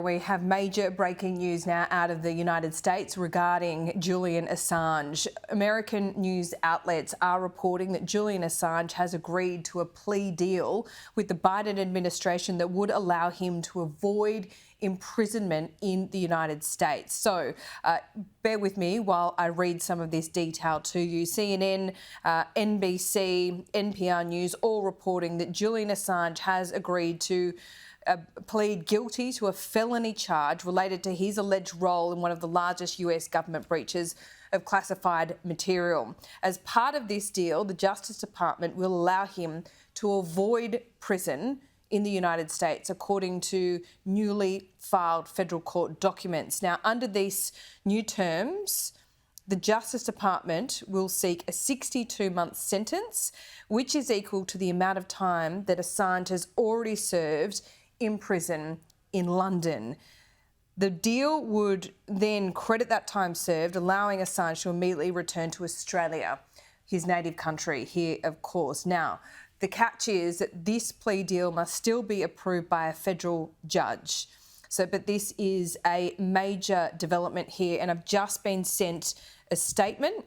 We have major breaking news now out of the United States regarding Julian Assange. American news outlets are reporting that Julian Assange has agreed to a plea deal with the Biden administration that would allow him to avoid imprisonment in the United States. So bear with me while I read some of this detail to you. CNN, NBC, NPR News all reporting that Julian Assange has agreed to plead guilty to a felony charge related to his alleged role in one of the largest US government breaches of classified material. As part of this deal, the Justice Department will allow him to avoid prison in the United States, according to newly filed federal court documents. Now, under these new terms, the Justice Department will seek a 62-month sentence, which is equal to the amount of time that Assange has already served in prison in London. The deal would then credit that time served, allowing Assange to immediately return to Australia, his native country here, of course. Now, the catch is that this plea deal must still be approved by a federal judge. But this is a major development here, and I've just been sent a statement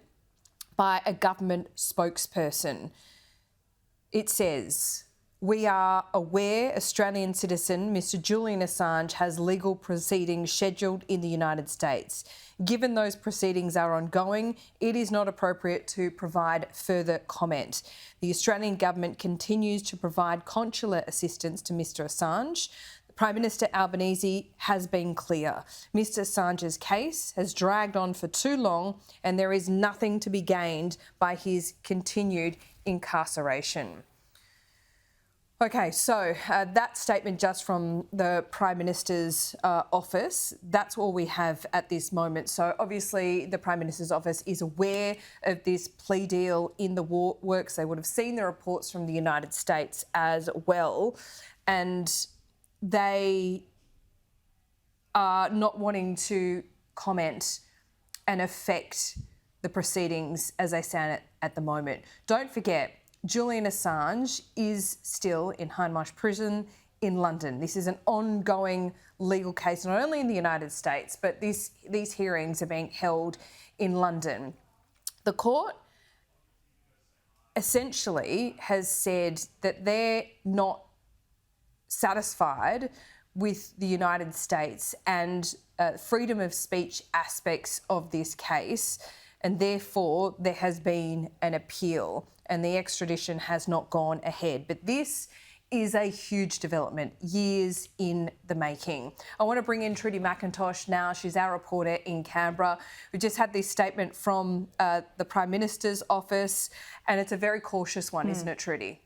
by a government spokesperson. It says, "We are aware Australian citizen Mr Julian Assange has legal proceedings scheduled in the United States. Given those proceedings are ongoing, it is not appropriate to provide further comment. The Australian government continues to provide consular assistance to Mr Assange. Prime Minister Albanese has been clear. Mr Assange's case has dragged on for too long and there is nothing to be gained by his continued incarceration." Okay, so that statement just from the Prime Minister's office, that's all we have at this moment. So obviously the Prime Minister's office is aware of this plea deal in the works. They would have seen the reports from the United States as well. And they are not wanting to comment and affect the proceedings as they stand at the moment. Don't forget, Julian Assange is still in Hindmarsh Prison in London. This is an ongoing legal case, not only in the United States, but these hearings are being held in London. The court essentially has said that they're not satisfied with the United States and freedom of speech aspects of this case, and therefore there has been an appeal and the extradition has not gone ahead. But this is a huge development, years in the making. I want to bring in Trudy McIntosh now. She's our reporter in Canberra. We just had this statement from the Prime Minister's office, and it's a very cautious one, isn't it, Trudy?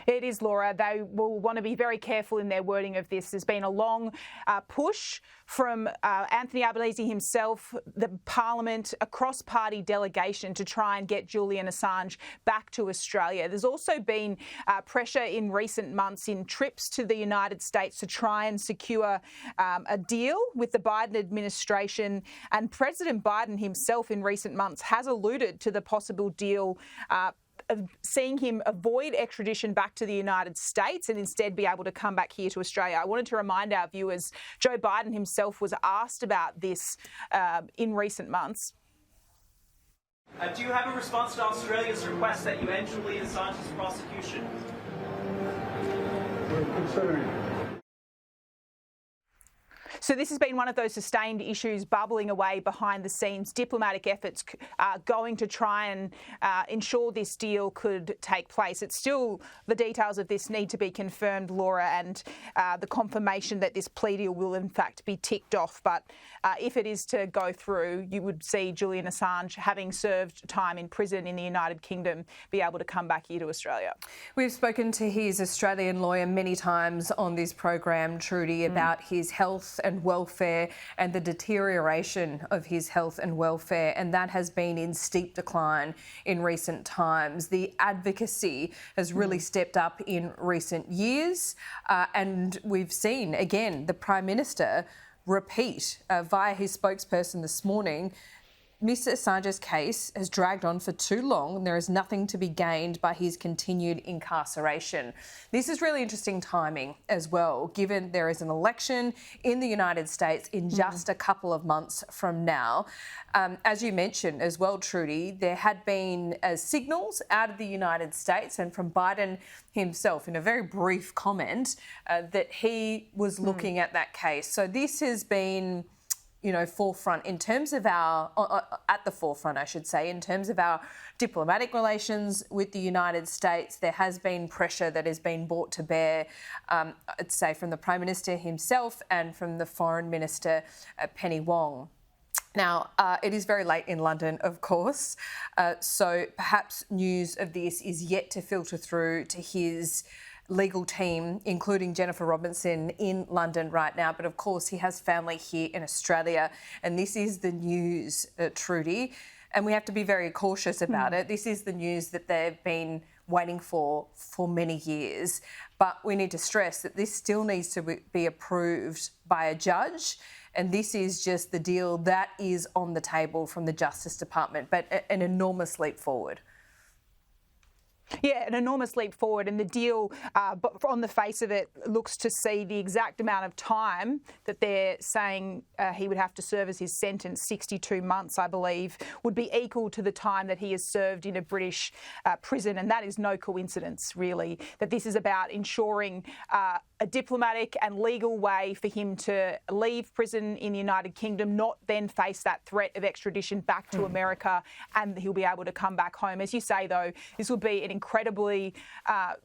It is, Laura. They will want to be very careful in their wording of this. There's been a long push from Anthony Albanese himself, the Parliament, a cross-party delegation to try and get Julian Assange back to Australia. There's also been pressure in recent months in trips to the United States to try and secure a deal with the Biden administration. And President Biden himself in recent months has alluded to the possible deal of seeing him avoid extradition back to the United States and instead be able to come back here to Australia. I wanted to remind our viewers, Joe Biden himself was asked about this in recent months. Do you have a response to Australia's request that you end Julian Assange's prosecution? We're considering it. So this has been one of those sustained issues bubbling away behind the scenes. Diplomatic efforts are going to try and ensure this deal could take place. It's still, the details of this need to be confirmed, Laura, and the confirmation that this plea deal will in fact be ticked off. But if it is to go through, you would see Julian Assange, having served time in prison in the United Kingdom, be able to come back here to Australia. We've spoken to his Australian lawyer many times on this program, Trudy, about his health and welfare and the deterioration of his health and welfare, and that has been in steep decline in recent times. The advocacy has really stepped up in recent years, and we've seen, again, the Prime Minister repeat via his spokesperson this morning Mr. Assange's case has dragged on for too long and there is nothing to be gained by his continued incarceration. This is really interesting timing as well, given there is an election in the United States in just a couple of months from now. As you mentioned as well, Trudy, there had been signals out of the United States and from Biden himself in a very brief comment that he was looking at that case. So this has been, forefront in terms of at the forefront, I should say, in terms of our diplomatic relations with the United States. There has been pressure that has been brought to bear, I'd say, from the Prime Minister himself and from the Foreign Minister, Penny Wong. Now, it is very late in London, of course, so perhaps news of this is yet to filter through to his legal team, including Jennifer Robinson in London right now. But of course, he has family here in Australia. And this is the news, Trudy, and we have to be very cautious about it. This is the news that they've been waiting for many years. But we need to stress that this still needs to be approved by a judge. And this is just the deal that is on the table from the Justice Department, but an enormous leap forward. Yeah, an enormous leap forward, and the deal, on the face of it, looks to see the exact amount of time that they're saying he would have to serve as his sentence, 62 months, I believe, would be equal to the time that he has served in a British prison. And that is no coincidence, really, that this is about ensuring a diplomatic and legal way for him to leave prison in the United Kingdom, not then face that threat of extradition back to America, and he'll be able to come back home. As you say, though, this will be an incredibly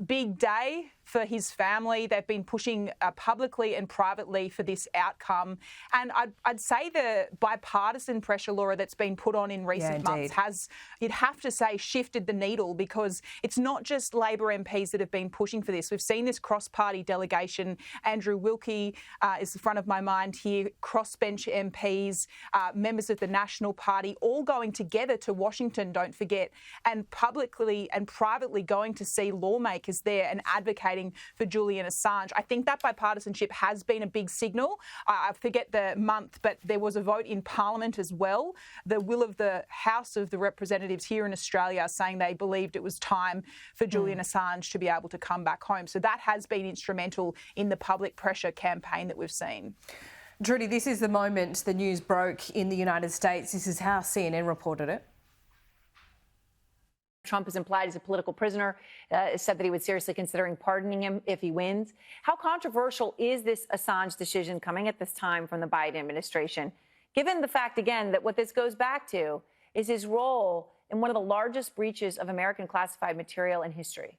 big day for his family. They've been pushing publicly and privately for this outcome. And I'd say the bipartisan pressure, Laura, that's been put on in recent months has, you'd have to say, shifted the needle, because it's not just Labor MPs that have been pushing for this. We've seen this cross-party delegation. Andrew Wilkie is the front of my mind here, crossbench MPs, members of the National Party, all going together to Washington, don't forget, and publicly and privately going to see lawmakers there and advocating for Julian Assange. I think that bipartisanship has been a big signal. I forget the month, but there was a vote in Parliament as well. The will of the House of the Representatives here in Australia saying they believed it was time for Julian Assange to be able to come back home. So that has been instrumental in the public pressure campaign that we've seen. Trudy, this is the moment the news broke in the United States. This is how CNN reported it. Trump has implied he's a political prisoner, said that he would seriously considering pardoning him if he wins. How controversial is this Assange decision coming at this time from the Biden administration, given the fact, again, that what this goes back to is his role in one of the largest breaches of American classified material in history?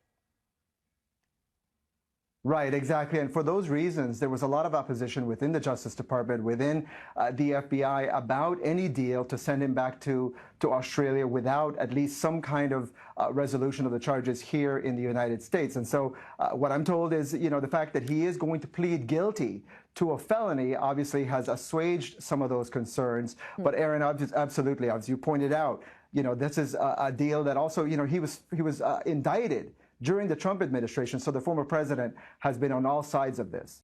Right, exactly. And for those reasons, there was a lot of opposition within the Justice Department, within the FBI, about any deal to send him back to Australia without at least some kind of resolution of the charges here in the United States. And so what I'm told is, the fact that he is going to plead guilty to a felony obviously has assuaged some of those concerns. But Aaron, absolutely, as you pointed out, this is a deal that also, he was indicted during the Trump administration. So the former president has been on all sides of this.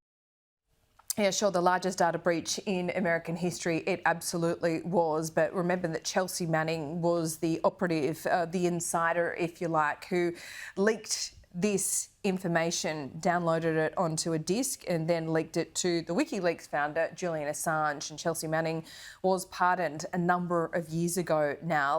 Yeah, sure, the largest data breach in American history, it absolutely was. But remember that Chelsea Manning was the operative, the insider, if you like, who leaked this information, downloaded it onto a disk and then leaked it to the Wikileaks founder, Julian Assange. And Chelsea Manning was pardoned a number of years ago now.